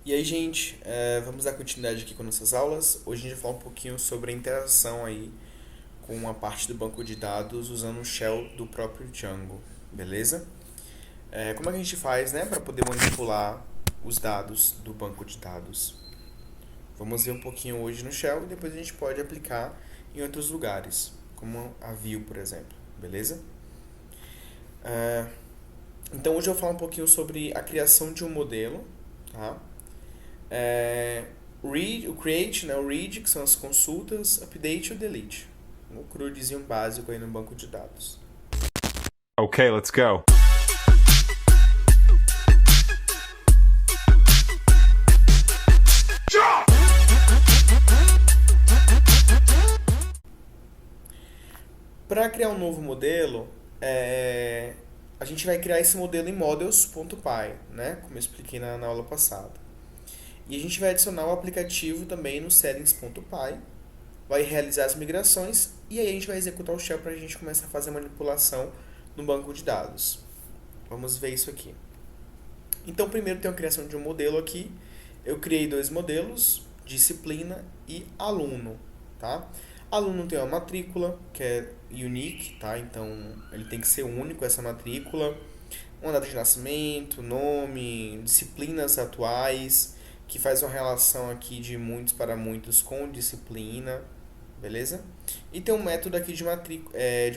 E aí, gente, vamos dar continuidade aqui com nossas aulas. Hoje a gente vai falar um pouquinho sobre a interação aí com a parte do banco de dados usando o shell do próprio Django, beleza? Como é que a gente faz, né, para poder manipular os dados do banco de dados? Vamos ver um pouquinho hoje no shell e depois a gente pode aplicar em outros lugares, como a view, por exemplo, beleza? Então hoje eu vou falar um pouquinho sobre a criação de um modelo, tá? O create, né, o read, que são as consultas, update e o delete. Um crudezinho básico aí no banco de dados. Okay, let's go. Para criar um novo modelo, a gente vai criar esse modelo em models.py, né, como eu expliquei na aula passada. E a gente vai adicionar o aplicativo também no settings.py, vai realizar as migrações e aí a gente vai executar o shell para a gente começar a fazer a manipulação no banco de dados. Vamos ver isso aqui. Então, primeiro tem a criação de um modelo aqui. Eu criei dois modelos, disciplina e aluno, tá? Aluno tem uma matrícula, que é unique, tá? Então, ele tem que ser único, essa matrícula. Uma data de nascimento, nome, disciplinas atuais, que faz uma relação aqui de muitos para muitos com disciplina, beleza? E tem um método aqui de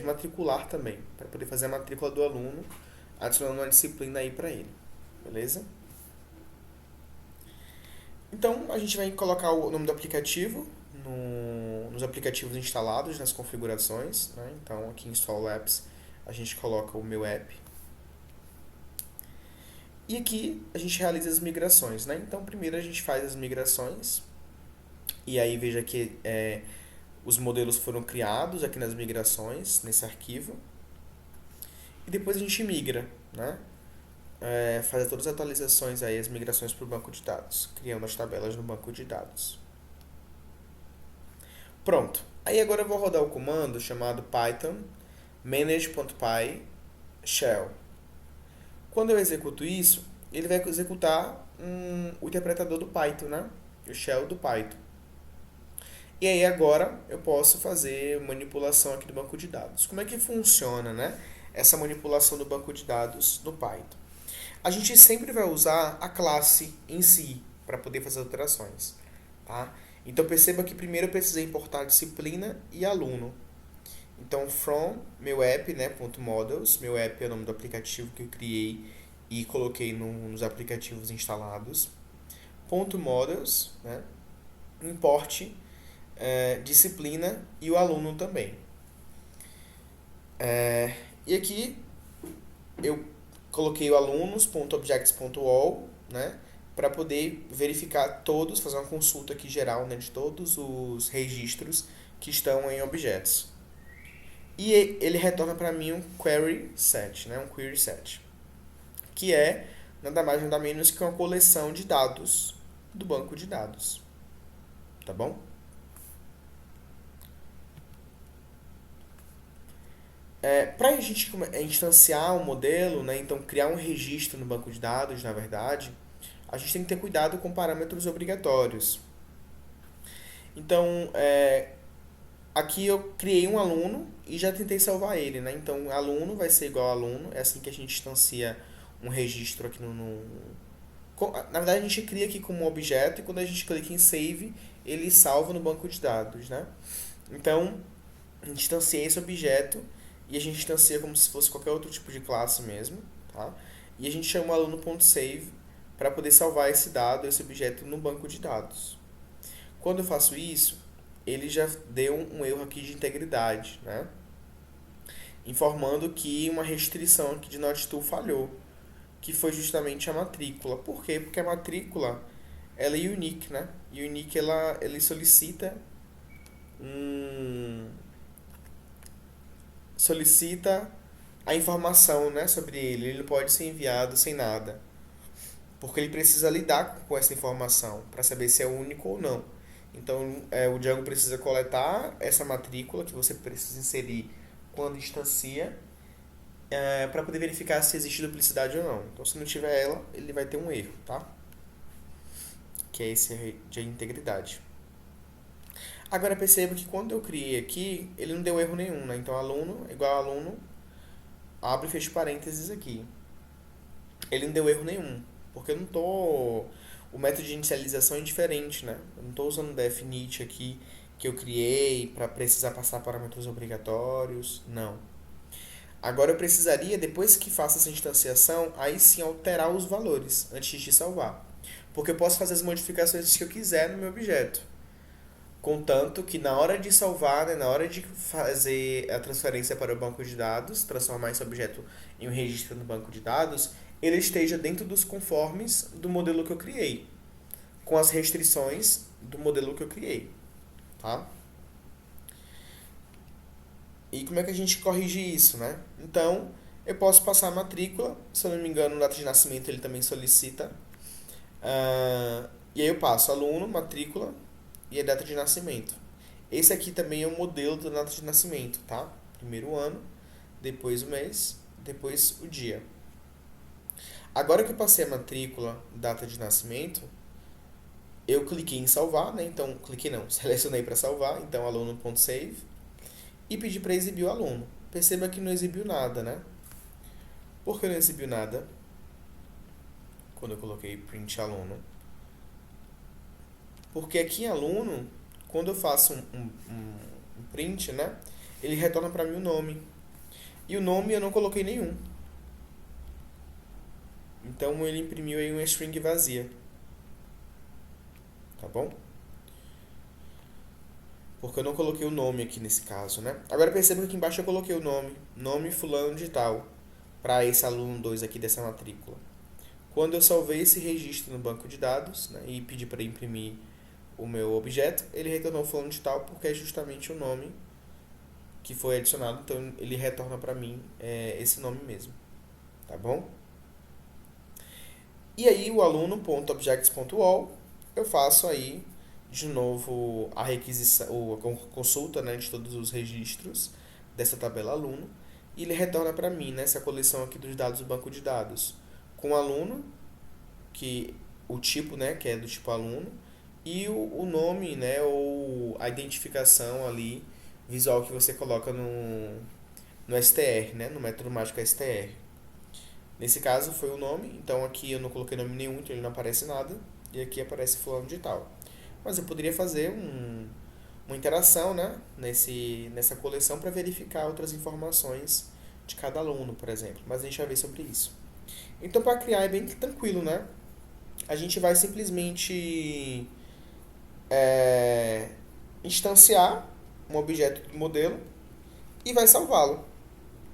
matricular também, para poder fazer a matrícula do aluno, adicionando uma disciplina aí para ele. Beleza? Então, a gente vai colocar o nome do aplicativo nos aplicativos instalados, nas configurações, né? Então, aqui em Install Apps, a gente coloca o meu app. E aqui, a gente realiza as migrações, né? Então, primeiro a gente faz as migrações. E aí, veja que os modelos foram criados aqui nas migrações, nesse arquivo. E depois a gente migra, né? Fazer todas as atualizações aí, as migrações para o banco de dados, criando as tabelas no banco de dados. Pronto. Aí agora eu vou rodar o comando chamado python manage.py shell. Quando eu executo isso, ele vai executar o interpretador do Python, né? O shell do Python. E aí agora eu posso fazer manipulação aqui do banco de dados. Como é que funciona, né? Essa manipulação do banco de dados do Python. A gente sempre vai usar a classe em si para poder fazer alterações, tá? Então perceba que primeiro eu precisei importar disciplina e aluno. Então from meu app, né, .models, meu app é o nome do aplicativo que eu criei e coloquei nos aplicativos instalados. .models, né, importe disciplina e o aluno também. E aqui eu coloquei o alunos.objects.all, né, para poder verificar todos, fazer uma consulta aqui geral, né, de todos os registros que estão em objetos. E ele retorna para mim um query set, né, um query set, que é nada mais nada menos que uma coleção de dados do banco de dados. Tá bom? Para a gente instanciar um modelo, né, então criar um registro no banco de dados, na verdade, a gente tem que ter cuidado com parâmetros obrigatórios. Então, aqui eu criei um aluno e já tentei salvar ele, né? Então, aluno vai ser igual a aluno, é assim que a gente instancia um registro aqui na verdade, a gente cria aqui como um objeto e quando a gente clica em save, ele salva no banco de dados, né? Então, a gente instancia esse objeto e a gente instancia como se fosse qualquer outro tipo de classe mesmo, tá? E a gente chama o aluno.save para poder salvar esse dado, esse objeto no banco de dados. Quando eu faço isso, ele já deu um erro aqui de integridade, né? Informando que uma restrição aqui de NotTool falhou, que foi justamente a matrícula. Por quê? Porque a matrícula ela é unique, né? E unique ele um, solicita a informação, né, sobre ele. Ele não pode ser enviado sem nada, porque ele precisa lidar com essa informação para saber se é único ou não. Então, o Django precisa coletar essa matrícula que você precisa inserir quando instancia, para poder verificar se existe duplicidade ou não. Então, se não tiver ela, ele vai ter um erro, tá? que é esse de integridade. Agora perceba que quando eu criei aqui, ele não deu erro nenhum, né? Então aluno igual aluno, abre e fecha parênteses aqui. Ele não deu erro nenhum, porque eu não tô... O método de inicialização é diferente, né? Eu não estou usando o definite aqui que eu criei para precisar passar parâmetros obrigatórios, não. Agora eu precisaria, depois que faça essa instanciação, aí sim alterar os valores antes de salvar. Porque eu posso fazer as modificações que eu quiser no meu objeto. Contanto que na hora de salvar, né, na hora de fazer a transferência para o banco de dados, transformar esse objeto em um registro no banco de dados, ele esteja dentro dos conformes do modelo que eu criei, com as restrições do modelo que eu criei, tá? E como é que a gente corrige isso, né? Então, eu posso passar a matrícula, se eu não me engano, data de nascimento ele também solicita. E aí eu passo aluno, matrícula e a data de nascimento. Esse aqui também é o modelo da data de nascimento, tá? Primeiro o ano, depois o mês, depois o dia. Agora que eu passei a matrícula, data de nascimento, eu cliquei em salvar, né? Então, cliquei não, selecionei para salvar, então aluno.save e pedi para exibir o aluno. Perceba que não exibiu nada, né? Por que não exibiu nada? Quando eu coloquei print aluno. Porque aqui em aluno, quando eu faço um print, né? Ele retorna para mim o nome. E o nome eu não coloquei nenhum. Então ele imprimiu aí uma string vazia. Tá bom? Porque eu não coloquei o nome aqui nesse caso, né? Agora perceba que aqui embaixo eu coloquei o nome. Nome fulano de tal. Para esse aluno 2 aqui dessa matrícula. Quando eu salvei esse registro no banco de dados, né, e pedi para imprimir o meu objeto, ele retornou fulano de tal porque é justamente o nome que foi adicionado. Então ele retorna para mim esse nome mesmo. Tá bom? E aí o aluno.objects.all eu faço aí de novo a requisição, a consulta, né, de todos os registros dessa tabela aluno e ele retorna para mim nessa coleção aqui dos dados do banco de dados com aluno, que o tipo, né, que é do tipo aluno, e o nome, né, ou a identificação ali visual que você coloca no str, né, no método mágico str. Nesse caso foi o nome, então aqui eu não coloquei nome nenhum, então ele não aparece nada, e aqui aparece fulano de tal. Mas eu poderia fazer uma interação, né, nessa coleção para verificar outras informações de cada aluno, por exemplo, mas a gente vai ver sobre isso. Então, para criar é bem tranquilo, né? A gente vai simplesmente instanciar um objeto do modelo e vai salvá-lo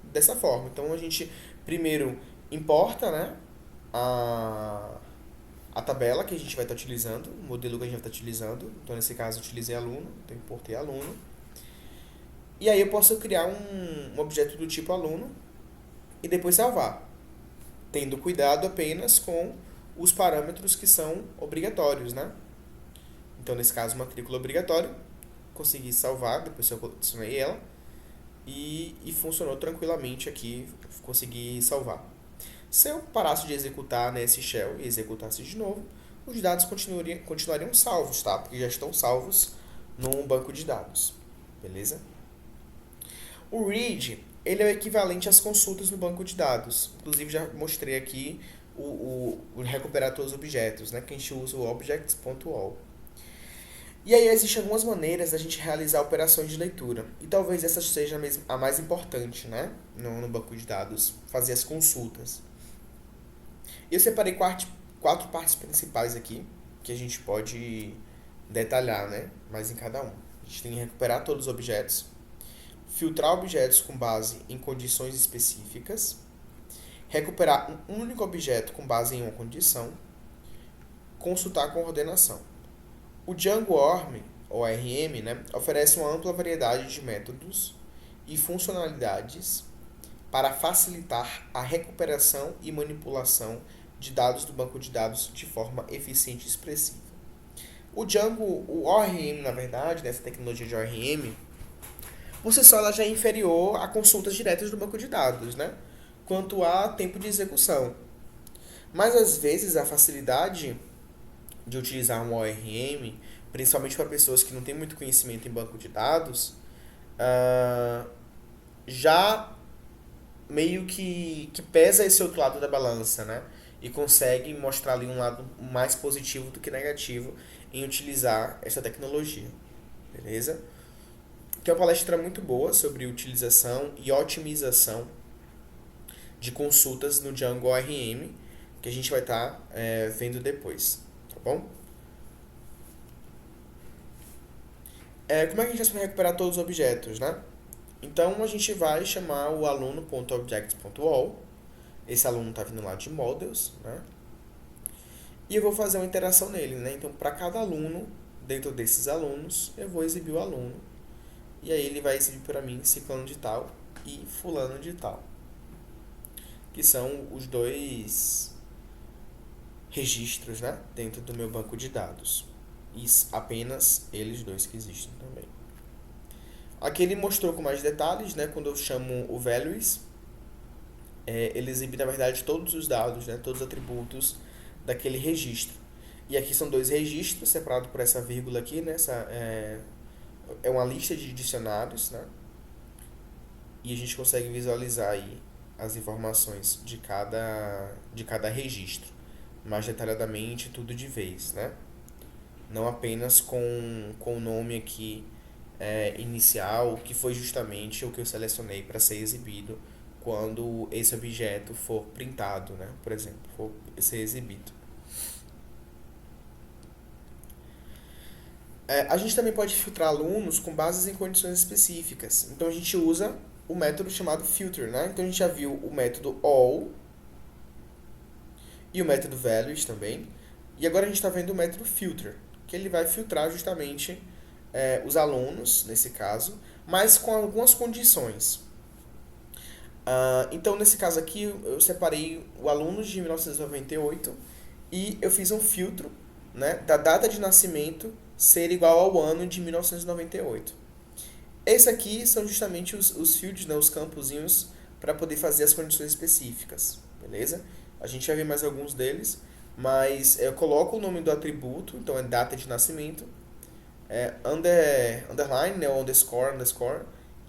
dessa forma. Então, a gente primeiro importa, né, a tabela que a gente vai estar utilizando, o modelo que a gente vai estar utilizando. Então, nesse caso, eu utilizei aluno, então importei aluno. E aí eu posso criar um objeto do tipo aluno e depois salvar, tendo cuidado apenas com os parâmetros que são obrigatórios, né? Então, nesse caso, matrícula obrigatória, consegui salvar, depois eu adicionei ela, e funcionou tranquilamente aqui, consegui salvar. Se eu parasse de executar nesse shell e executasse de novo, os dados continuariam salvos, tá? Porque já estão salvos num banco de dados, beleza? O read, ele é o equivalente às consultas no banco de dados. Inclusive, já mostrei aqui o recuperar todos os objetos, né? Que a gente usa o objects.all. E aí existem algumas maneiras da gente realizar operações de leitura. E talvez essa seja a mais importante, né? No banco de dados, fazer as consultas. Eu separei quatro partes principais aqui, que a gente pode detalhar, né? Mais em cada um. A gente tem que recuperar todos os objetos, filtrar objetos com base em condições específicas, recuperar um único objeto com base em uma condição, consultar a coordenação. O Django ORM, ou ORM, né, oferece uma ampla variedade de métodos e funcionalidades para facilitar a recuperação e manipulação de dados do banco de dados de forma eficiente e expressiva. O Django, o ORM, na verdade, nessa tecnologia de ORM, por si só ela já é inferior a consultas diretas do banco de dados, né? Quanto a tempo de execução. Mas às vezes a facilidade de utilizar um ORM, principalmente para pessoas que não têm muito conhecimento em banco de dados, já meio que pesa esse outro lado da balança, né? E consegue mostrar ali um lado mais positivo do que negativo em utilizar essa tecnologia, beleza? Tem uma palestra muito boa sobre utilização e otimização de consultas no Django ORM, que a gente vai estar vendo depois, tá bom? Como é que a gente vai recuperar todos os objetos, né? Então a gente vai chamar o aluno.objects.all. Esse aluno está vindo lá de models, né? E eu vou fazer uma interação nele, né? Então, para cada aluno, dentro desses alunos, eu vou exibir o aluno. E aí ele vai exibir para mim ciclano de tal e fulano de tal, que são os dois registros, né? Dentro do meu banco de dados. E apenas eles dois que existem também. Aqui ele mostrou com mais detalhes, né? Quando eu chamo o values, ele exibe, na verdade, todos os dados, né? Todos os atributos daquele registro. E aqui são dois registros, separados por essa vírgula aqui, né? É uma lista de dicionários, né? E a gente consegue visualizar aí as informações de cada registro. Mais detalhadamente, tudo de vez, né? Não apenas com o nome aqui inicial, que foi justamente o que eu selecionei para ser exibido quando esse objeto for printado, né? Por exemplo, for ser exibido. A gente também pode filtrar alunos com bases em condições específicas. Então a gente usa o método chamado filter, né? Então a gente já viu o método all e o método values também. E agora a gente está vendo o método filter, que ele vai filtrar justamente os alunos, nesse caso, mas com algumas condições. Então, nesse caso aqui, eu separei o aluno de 1998 e eu fiz um filtro, né, da data de nascimento ser igual ao ano de 1998. Esse aqui são justamente os fields, né, os campozinhos, para poder fazer as condições específicas, beleza? A gente vai ver mais alguns deles, mas eu coloco o nome do atributo, então é data de nascimento, underline, né, underscore,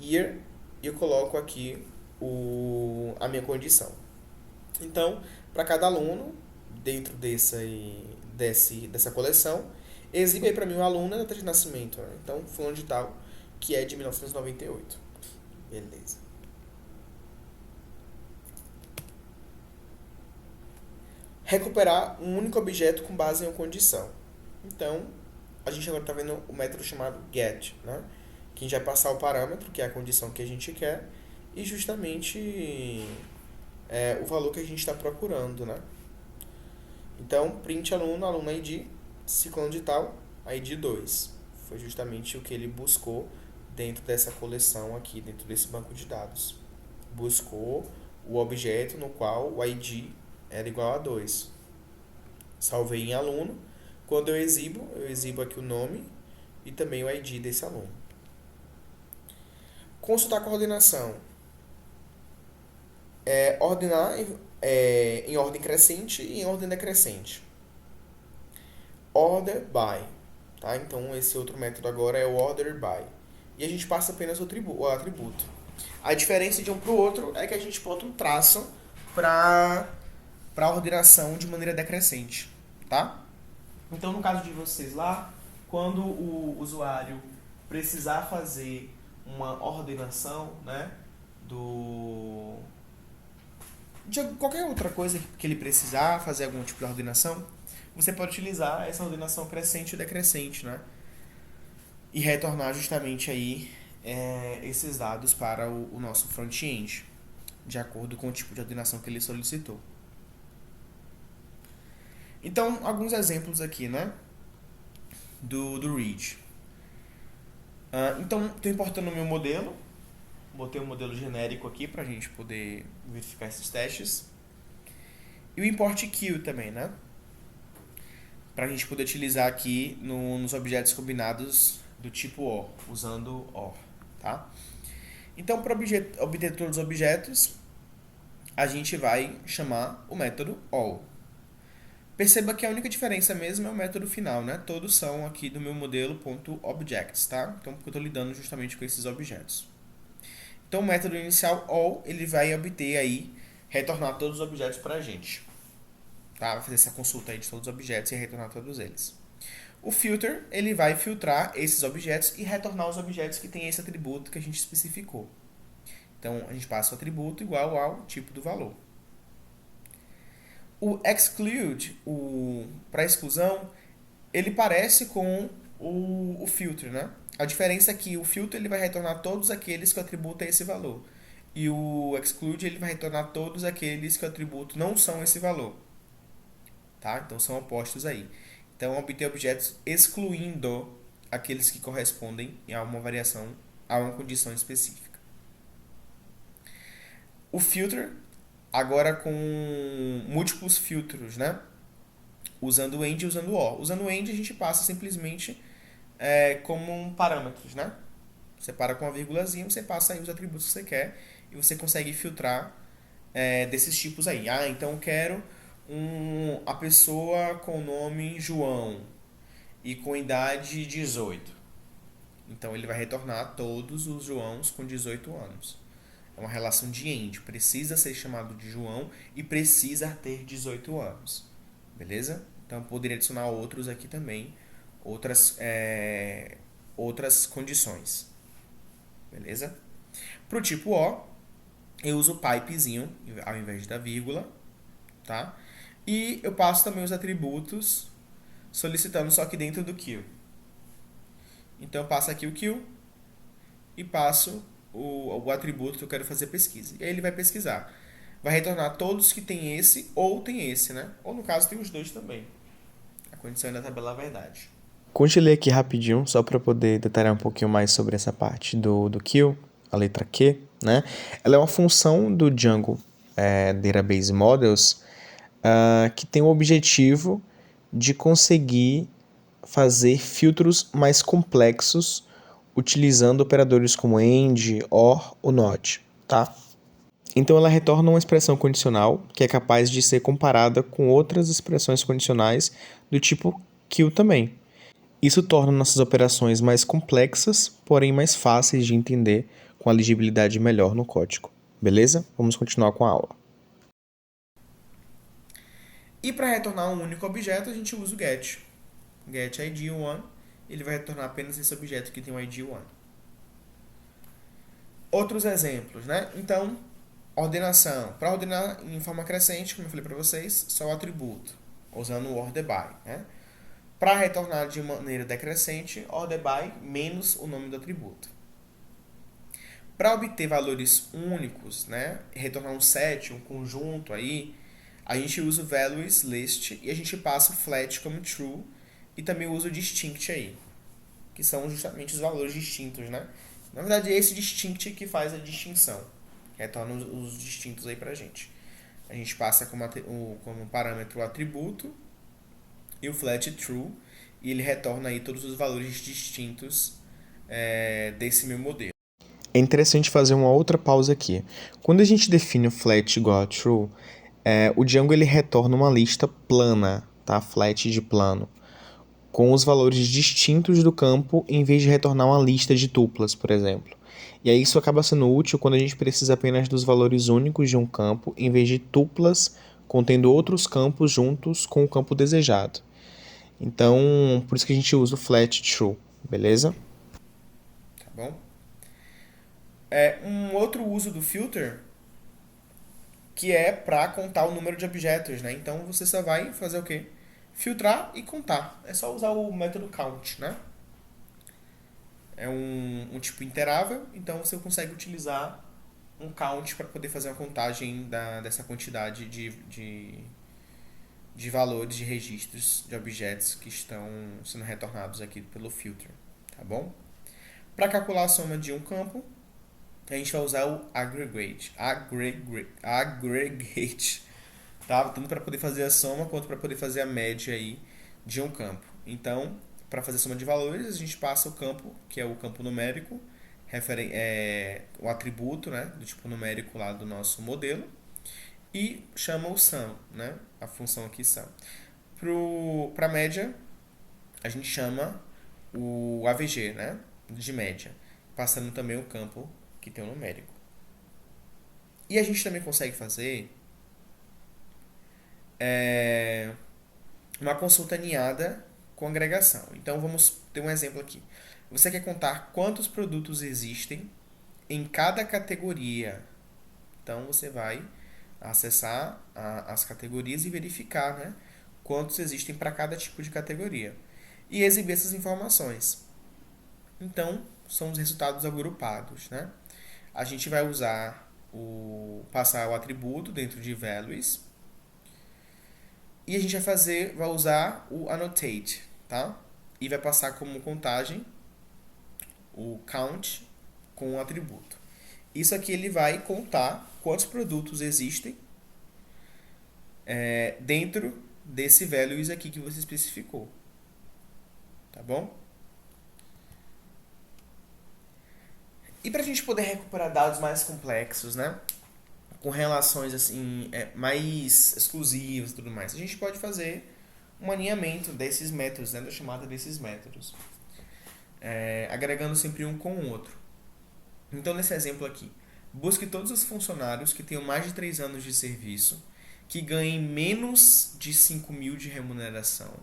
year, e eu coloco aqui a minha condição. Então, para cada aluno, dentro dessa coleção, exibe aí para mim o aluno a data de nascimento, né? Então, fulano de tal, que é de 1998. Beleza. Recuperar um único objeto com base em uma condição. Então, a gente agora está vendo o método chamado get, né? Que a gente vai passar o parâmetro, que é a condição que a gente quer, e justamente o valor que a gente está procurando, né? Então, print aluno ID, ciclano de tal, ID 2. Foi justamente o que ele buscou dentro dessa coleção aqui, dentro desse banco de dados. Buscou o objeto no qual o ID era igual a 2. Salvei em aluno. Quando eu exibo aqui o nome e também o ID desse aluno. Consultar coordenação. Ordenar em ordem crescente e em ordem decrescente. Order by. Tá? Então, esse outro método agora é o order by. E a gente passa apenas o atributo. A diferença de um para o outro é que a gente bota um traço para a ordenação de maneira decrescente. Tá? Então, no caso de vocês lá, quando o usuário precisar fazer uma ordenação, né, de qualquer outra coisa que ele precisar fazer algum tipo de ordenação, você pode utilizar essa ordenação crescente e decrescente, né, e retornar justamente aí esses dados para o nosso front-end, de acordo com o tipo de ordenação que ele solicitou. Então, alguns exemplos aqui, né, do read. Então, estou importando o meu modelo. Botei um modelo genérico aqui para a gente poder verificar esses testes. E o import queue também, né? Para a gente poder utilizar aqui nos objetos combinados do tipo OR, usando OR, tá? Então, para obter todos os objetos, a gente vai chamar o método all. Perceba que a única diferença mesmo é o método final, né? Todos são aqui do meu modelo .objects, tá? Então, porque eu estou lidando justamente com esses objetos. Então, o método inicial all, ele vai obter aí, retornar todos os objetos para a gente. Tá? Vai fazer essa consulta aí de todos os objetos e retornar todos eles. O filter, ele vai filtrar esses objetos e retornar os objetos que têm esse atributo que a gente especificou. Então, a gente passa o atributo igual ao tipo do valor. O exclude, para exclusão, ele parece com o filter, né? A diferença é que o filter ele vai retornar todos aqueles que o atributo é esse valor. E o exclude ele vai retornar todos aqueles que o atributo não são esse valor. Tá? Então são opostos aí. Então obter objetos excluindo aqueles que correspondem a uma variação, a uma condição específica. O filter, agora com múltiplos filtros, né? Usando o end e usando o or. Usando o end a gente passa simplesmente como parâmetros, né? Você para com uma vírgulazinha, você passa aí os atributos que você quer e você consegue filtrar desses tipos aí. Ah, então eu quero a pessoa com o nome João e com idade 18. Então ele vai retornar todos os Joãos com 18 anos. É uma relação de end. Precisa ser chamado de João e precisa ter 18 anos. Beleza? Então eu poderia adicionar outros aqui também. Outras condições. Beleza? Para o tipo O, eu uso o pipezinho ao invés da vírgula. Tá? E eu passo também os atributos solicitando só que dentro do queue. Então eu passo aqui o queue e passo o atributo que eu quero fazer pesquisa. E aí ele vai pesquisar. Vai retornar todos que tem esse ou tem esse, né? Ou no caso tem os dois também. A condição é da tabela verdade. Continuei aqui rapidinho, só para poder detalhar um pouquinho mais sobre essa parte do queue, a letra Q, né? Ela é uma função do Django Database Models que tem o objetivo de conseguir fazer filtros mais complexos utilizando operadores como AND, OR ou NOT, tá? Então ela retorna uma expressão condicional que é capaz de ser comparada com outras expressões condicionais do tipo kill também. Isso torna nossas operações mais complexas, porém mais fáceis de entender, com a legibilidade melhor no código. Beleza? Vamos continuar com a aula. E para retornar um único objeto, a gente usa o get. Get ID1, ele vai retornar apenas esse objeto que tem o ID1. Outros exemplos, né? Então, ordenação. Para ordenar em forma crescente, como eu falei para vocês, só o atributo, usando o order by, né? Para retornar de maneira decrescente, order by menos o nome do atributo. Para obter valores únicos, né? Retornar um set, um conjunto aí, a gente usa o values list e a gente passa o flat como true e também usa o distinct aí, que são justamente os valores distintos, né? Na verdade, é esse distinct que faz a distinção. Retorna os distintos aí pra gente. A gente passa como parâmetro o atributo e o flat true, e ele retorna aí todos os valores distintos desse meu modelo. É interessante fazer uma outra pausa aqui. Quando a gente define o flat igual a true, o Django ele retorna uma lista plana, tá? Flat de plano, com os valores distintos do campo em vez de retornar uma lista de tuplas, por exemplo. E aí isso acaba sendo útil quando a gente precisa apenas dos valores únicos de um campo, em vez de tuplas contendo outros campos juntos com o campo desejado. Então, por isso que a gente usa o flat true, beleza? Tá bom? Um outro uso do filter que é para contar o número de objetos, né? Então você só vai fazer o quê? Filtrar e contar. É só usar o método count, né? É um tipo interável, então você consegue utilizar um count para poder fazer uma contagem dessa quantidade de valores de registros de objetos que estão sendo retornados aqui pelo filter, tá bom? Para calcular a soma de um campo, a gente vai usar o aggregate, tá? Tanto para poder fazer a soma quanto para poder fazer a média aí de um campo. Então, para fazer a soma de valores, a gente passa o campo, que é o campo numérico, o atributo, né, do tipo numérico lá do nosso modelo, e chama o sum, né, a função aqui sum. Para a média, a gente chama o AVG, né? De média, passando também o campo que tem o numérico. E a gente também consegue fazer uma consulta aninhada com agregação. Então vamos ter um exemplo aqui. Você quer contar quantos produtos existem em cada categoria. Então você vai acessar as categorias e verificar, né, quantos existem para cada tipo de categoria. E exibir essas informações. Então, são os resultados agrupados, né? A gente vai passar o atributo dentro de values e a gente vai usar o annotate, tá? E vai passar como contagem o count com o atributo. Isso aqui ele vai contar quantos produtos existem dentro desse values aqui que você especificou, tá bom? E para a gente poder recuperar dados mais complexos, né? Com relações assim, mais exclusivas e tudo mais, a gente pode fazer um alinhamento desses métodos, né? Da chamada desses métodos. Agregando sempre um com o outro. Então, nesse exemplo aqui, busque todos os funcionários que tenham mais de 3 anos de serviço, que ganhem menos de 5.000 de remuneração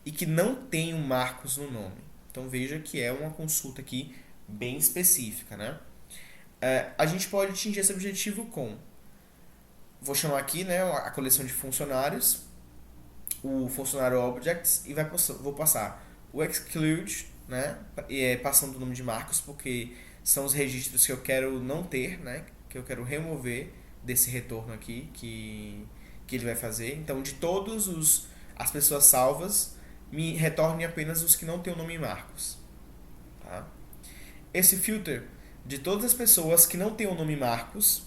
e que não tenham marcos no nome. Então, veja que é uma consulta aqui bem específica, né? A gente pode atingir esse objetivo vou chamar aqui, né, a coleção de funcionários, o funcionário objects, e vou passar o exclude, né, passando o nome de marcos, porque são os registros que eu quero não ter, né, que eu quero remover desse retorno aqui que ele vai fazer. Então, de todos as pessoas salvas, me retorne apenas os que não têm o nome Marcos. Tá? Esse filter de todas as pessoas que não têm o nome Marcos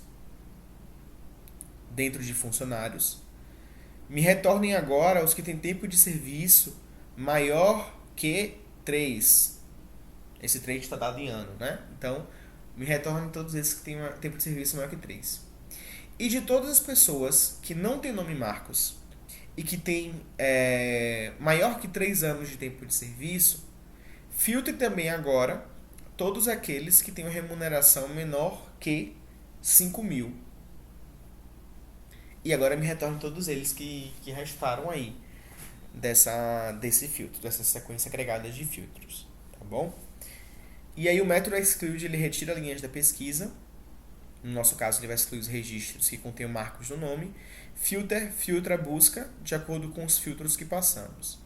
dentro de funcionários, me retornem agora os que têm tempo de serviço maior que 3. Esse 3 está dado em ano, né? Então, me retornem todos esses que têm tempo de serviço maior que 3. E de todas as pessoas que não têm nome Marcos e que têm maior que 3 anos de tempo de serviço, filtre também agora todos aqueles que têm uma remuneração menor que 5.000. E agora me retorne todos eles que restaram aí desse filtro, dessa sequência agregada de filtros, tá bom? E aí o método exclude, ele retira linhas da pesquisa. No nosso caso, ele vai excluir os registros que contêm marcos no nome. Filtra a busca de acordo com os filtros que passamos.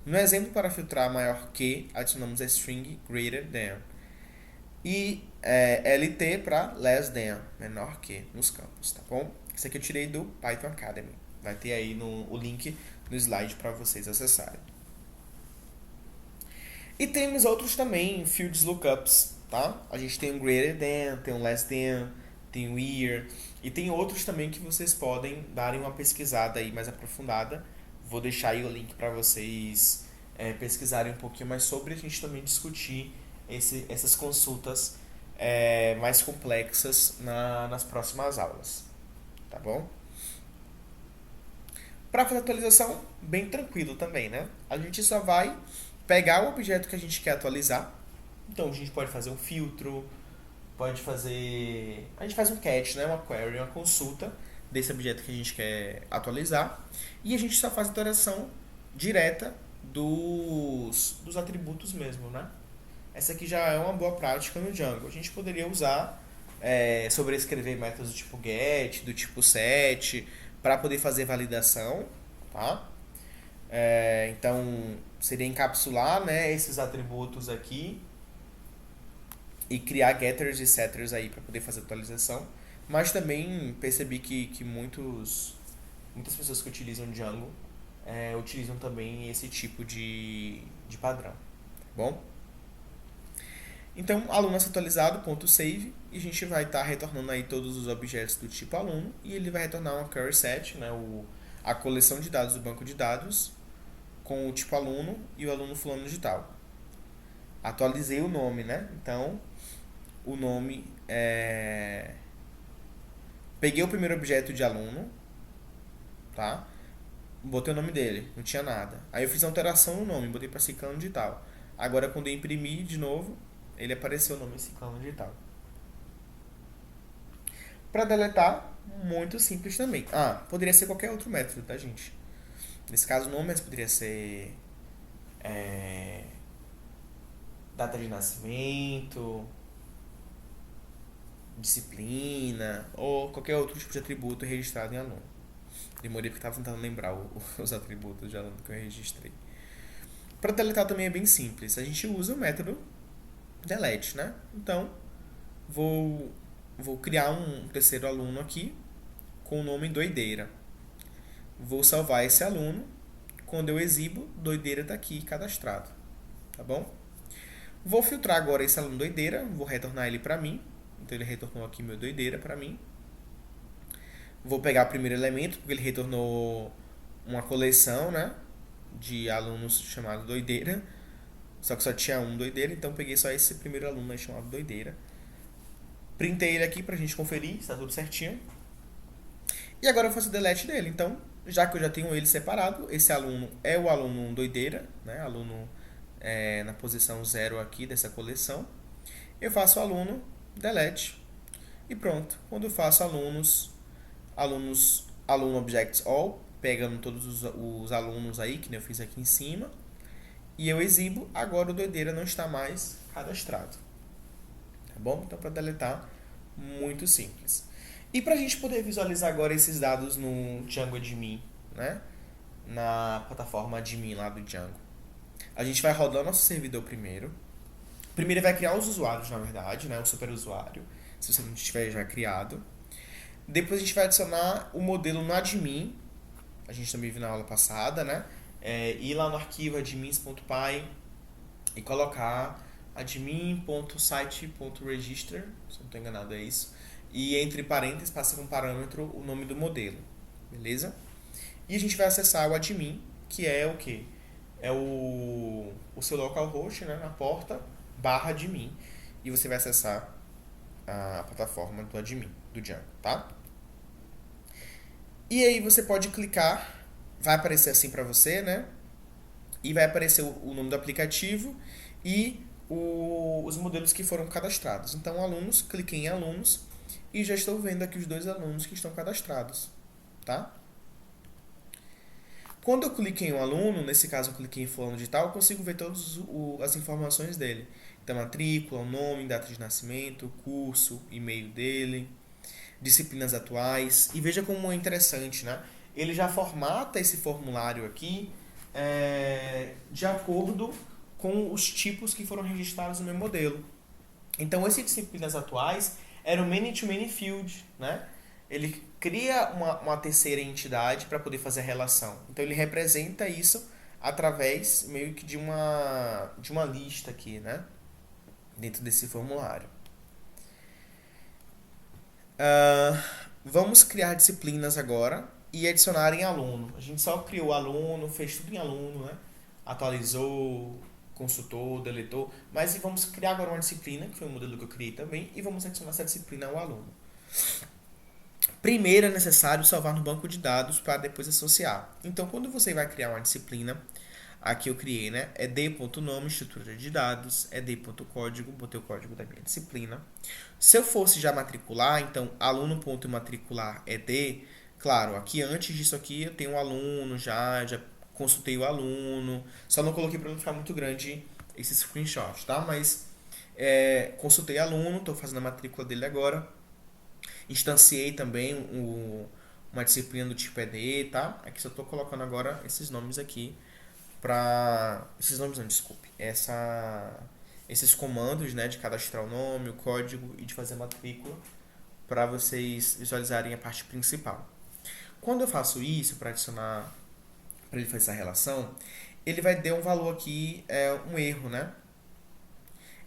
No exemplo, para filtrar maior que, adicionamos a string greater than. E LT para less than, menor que, nos campos, tá bom? Isso aqui eu tirei do Python Academy. Vai ter aí o link no slide para vocês acessarem. E temos outros também, fields lookups, tá? A gente tem um greater than, tem um less than, tem um year, e tem outros também que vocês podem darem uma pesquisada aí mais aprofundada. Vou deixar aí o link para vocês pesquisarem um pouquinho mais sobre, a gente também discutir essas consultas mais complexas nas próximas aulas, tá bom? Para fazer a atualização, bem tranquilo também, né? A gente só vai pegar o objeto que a gente quer atualizar. Então a gente pode fazer um filtro, a gente faz um catch, né? Uma query, uma consulta desse objeto que a gente quer atualizar, e a gente só faz a atualização direta dos atributos mesmo, né? Essa aqui já é uma boa prática no Django. A gente poderia usar sobrescrever métodos do tipo get, do tipo set, para poder fazer validação, tá? Então, seria encapsular, né, esses atributos aqui e criar getters e setters aí para poder fazer atualização. Mas também percebi que muitas pessoas que utilizam Django utilizam também esse tipo de padrão, tá bom? Então, aluno atualizado, ponto save, e a gente vai estar retornando aí todos os objetos do tipo aluno, e ele vai retornar uma query set, né, a coleção de dados do banco de dados, com o tipo aluno e o aluno fulano de tal. Atualizei o nome, né? Então, o nome peguei o primeiro objeto de aluno, tá? botei o nome dele, não tinha nada. Aí eu fiz a alteração no nome, botei para Ciclano de tal. Agora quando eu imprimi de novo, ele apareceu o nome Ciclano de tal. Para deletar, muito simples também. Ah, poderia ser qualquer outro método, tá, gente? Nesse caso, o nome poderia ser data de nascimento, disciplina ou qualquer outro tipo de atributo registrado em aluno. Demorei porque estava tentando lembrar os atributos de aluno que eu registrei. Para deletar também é bem simples. A gente usa o método delete, né? Então, vou, vou criar um terceiro aluno aqui com o nome Doideira. Vou salvar esse aluno. Quando eu exibo, Doideira está aqui cadastrado. Tá bom? Vou filtrar agora esse aluno Doideira. Vou retornar ele para mim. Então, ele retornou aqui meu Doideira para mim. Vou pegar o primeiro elemento, porque ele retornou uma coleção, né? De alunos chamado Doideira. Só que só tinha um Doideira, então peguei só esse primeiro aluno aí chamado Doideira. Printei ele aqui pra gente conferir se tá tudo certinho. E agora eu faço o delete dele. Então, já que eu já tenho ele separado, esse aluno é o aluno Doideira, né? Aluno na posição 0 aqui dessa coleção. Eu faço o aluno delete e pronto. Quando eu faço aluno objects all, pegando todos os alunos aí que eu fiz aqui em cima, e eu exibo, agora o Doideira não está mais cadastrado. Tá bom? Então, para deletar, muito simples. E para a gente poder visualizar agora esses dados no Django Admin, né? Na plataforma Admin lá do Django. A gente vai rodar o nosso servidor primeiro. Primeiro vai criar os usuários, na verdade, né? O superusuário, se você não tiver já criado. Depois a gente vai adicionar o modelo no admin. A gente também viu na aula passada, né? Ir lá no arquivo admins.py e colocar admin.site.register, se não estou enganado é isso. E entre parênteses passa como parâmetro o nome do modelo. Beleza? E a gente vai acessar o admin, que é o quê? É o seu localhost, né? Na porta /admin. E você vai acessar a plataforma do admin, do Django, tá? E aí você pode clicar, vai aparecer assim para você, né? E vai aparecer o nome do aplicativo e os modelos que foram cadastrados. Então, alunos, cliquei em alunos e já estou vendo aqui os 2 alunos que estão cadastrados, tá? Quando eu cliquei em um aluno, nesse caso eu cliquei em fulano de tal, eu consigo ver todas as informações dele. Então, matrícula, o nome, data de nascimento, curso, e-mail dele, disciplinas atuais. E veja como é interessante, né? Ele já formata esse formulário aqui de acordo com os tipos que foram registrados no meu modelo. Então, esse disciplinas atuais era o Many-to-Many Field, né? Ele cria uma terceira entidade para poder fazer a relação. Então, ele representa isso através meio que de uma lista aqui, né? Dentro desse formulário. Vamos criar disciplinas agora e adicionar em aluno. A gente só criou aluno, fez tudo em aluno, né? Atualizou, consultou, deletou. Mas vamos criar agora uma disciplina, que foi o modelo que eu criei também, e vamos adicionar essa disciplina ao aluno. Primeiro é necessário salvar no banco de dados para depois associar. Então, quando você vai criar uma disciplina, aqui eu criei, né? É d.nome, estrutura de dados, é d.código, botei o código da minha disciplina. Se eu fosse já matricular, então aluno.matricular é d. Claro, aqui antes disso aqui eu tenho um aluno, já consultei o aluno, só não coloquei para não ficar muito grande esse screenshot, tá? Mas consultei aluno, estou fazendo a matrícula dele agora. Instanciei também uma disciplina do tipo ED, tá? Aqui só estou colocando agora esses nomes aqui esses nomes não, desculpe. Esses comandos, né, de cadastrar o nome, o código e de fazer a matrícula para vocês visualizarem a parte principal. Quando eu faço isso para adicionar, para ele fazer essa relação, ele vai dar um valor aqui, um erro, né?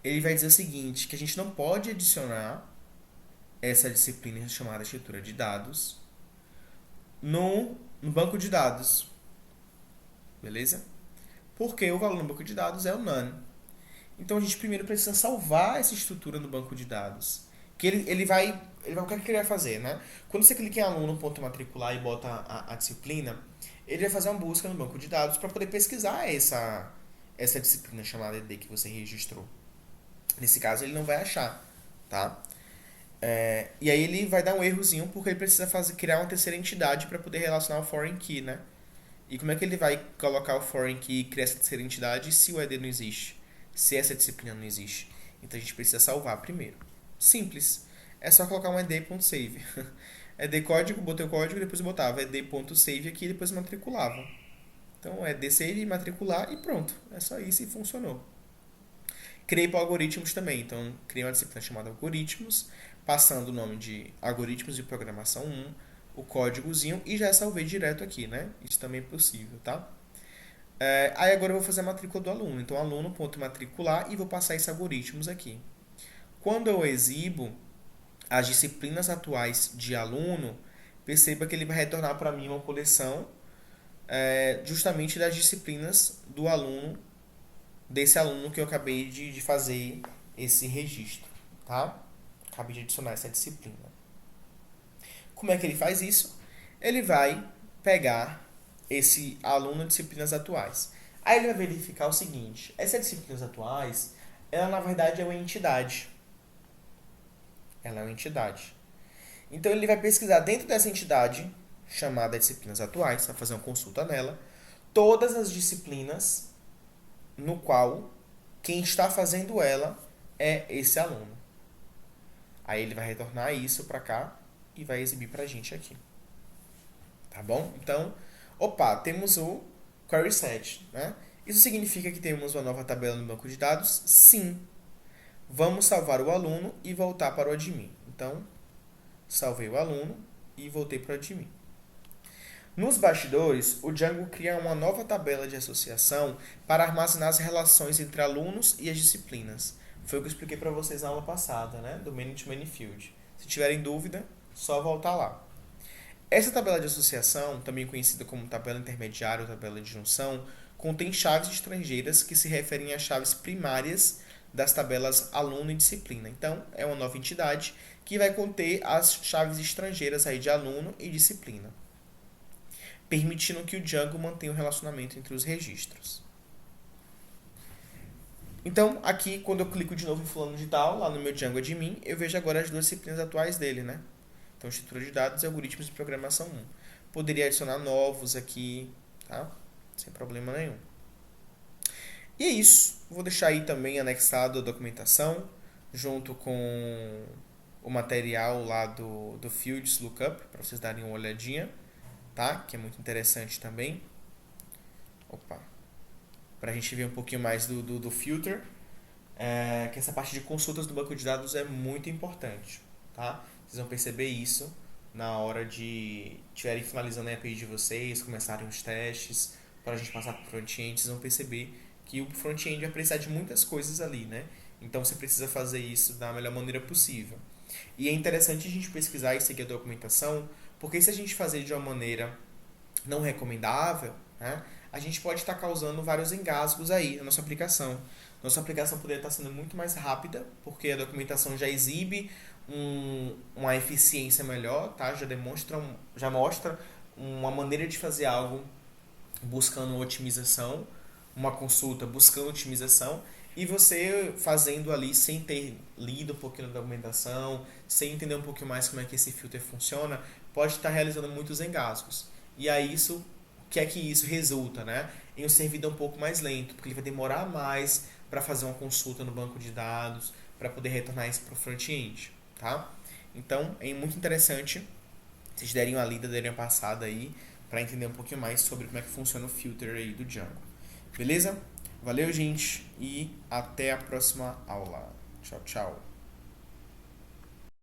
Ele vai dizer o seguinte, que a gente não pode adicionar essa disciplina chamada estrutura de dados no banco de dados. Beleza? Porque o valor no banco de dados é o none. Então a gente primeiro precisa salvar essa estrutura no banco de dados. Que ele vai, o que é que ele vai fazer, né? Quando você clica em aluno.matricular e bota a disciplina, ele vai fazer uma busca no banco de dados para poder pesquisar essa disciplina chamada ED que você registrou. Nesse caso, ele não vai achar, tá? E aí ele vai dar um errozinho porque ele precisa criar uma terceira entidade para poder relacionar o foreign key, né? E como é que ele vai colocar o foreign key e criar essa terceira entidade se o ED não existe? Se essa disciplina não existe? Então a gente precisa salvar primeiro. Simples. É só colocar um ed.save. ed código, botei o código, depois eu botava ed.save aqui e depois matriculava. Então ed save, matricular e pronto. É só isso e funcionou. Criei para algoritmos também. Então criei uma disciplina chamada algoritmos, passando o nome de algoritmos de programação 1, o códigozinho e já salvei direto aqui, né? Isso também é possível, tá? Aí agora eu vou fazer a matrícula do aluno. Então aluno.matricular e vou passar esses algoritmos aqui. Quando eu exibo as disciplinas atuais de aluno, perceba que ele vai retornar para mim uma coleção justamente das disciplinas do aluno, desse aluno que eu acabei de fazer esse registro, tá? Acabei de adicionar essa disciplina. Como é que ele faz isso? Ele vai pegar esse aluno de disciplinas atuais. Aí ele vai verificar o seguinte, essas disciplinas atuais, ela na verdade é uma entidade. Ela é uma entidade. Então ele vai pesquisar dentro dessa entidade, chamada disciplinas atuais, vai fazer uma consulta nela, todas as disciplinas no qual quem está fazendo ela é esse aluno. Aí ele vai retornar isso para cá e vai exibir para a gente aqui. Tá bom? Então, temos o query set, né? Isso significa que temos uma nova tabela no banco de dados? Sim. Vamos salvar o aluno e voltar para o admin. Então, salvei o aluno e voltei para o admin. Nos bastidores, o Django cria uma nova tabela de associação para armazenar as relações entre alunos e as disciplinas. Foi o que eu expliquei para vocês na aula passada, né? Do Many-to-Many Field. Se tiverem dúvida, só voltar lá. Essa tabela de associação, também conhecida como tabela intermediária ou tabela de junção, contém chaves estrangeiras que se referem às chaves primárias das tabelas aluno e disciplina. Então, é uma nova entidade que vai conter as chaves estrangeiras aí de aluno e disciplina, permitindo que o Django mantenha o relacionamento entre os registros. Então, aqui, quando eu clico de novo em fulano de tal, lá no meu Django admin, eu vejo agora as duas disciplinas atuais dele, né? Então, estrutura de dados e algoritmos de programação 1. Poderia adicionar novos aqui, tá? Sem problema nenhum. E é isso. Vou deixar aí também anexado a documentação, junto com o material lá do Fields Lookup, para vocês darem uma olhadinha, tá? Que é muito interessante também. Para a gente ver um pouquinho mais do filter, que essa parte de consultas do banco de dados é muito importante, tá? Vocês vão perceber isso na hora de estiverem finalizando a API de vocês, começarem os testes, para a gente passar para o front-end, vocês vão perceber que o front-end vai precisar de muitas coisas ali, né? Então você precisa fazer isso da melhor maneira possível. E é interessante a gente pesquisar e seguir a documentação, porque se a gente fazer de uma maneira não recomendável, né, a gente pode estar causando vários engasgos aí na nossa aplicação. Nossa aplicação poderia estar sendo muito mais rápida, porque a documentação já exibe uma eficiência melhor, tá? Já mostra uma maneira de fazer algo buscando otimização, uma consulta buscando otimização, e você fazendo ali sem ter lido um pouquinho da documentação, sem entender um pouquinho mais como é que esse filter funciona, pode estar realizando muitos engasgos. E aí o que é que isso resulta, né? Em um servidor um pouco mais lento, porque ele vai demorar mais para fazer uma consulta no banco de dados, para poder retornar isso para o front-end, tá? Então, é muito interessante vocês derem uma lida, derem uma passada aí, para entender um pouquinho mais sobre como é que funciona o filter aí do Django. Beleza? Valeu, gente, e até a próxima aula. Tchau, tchau.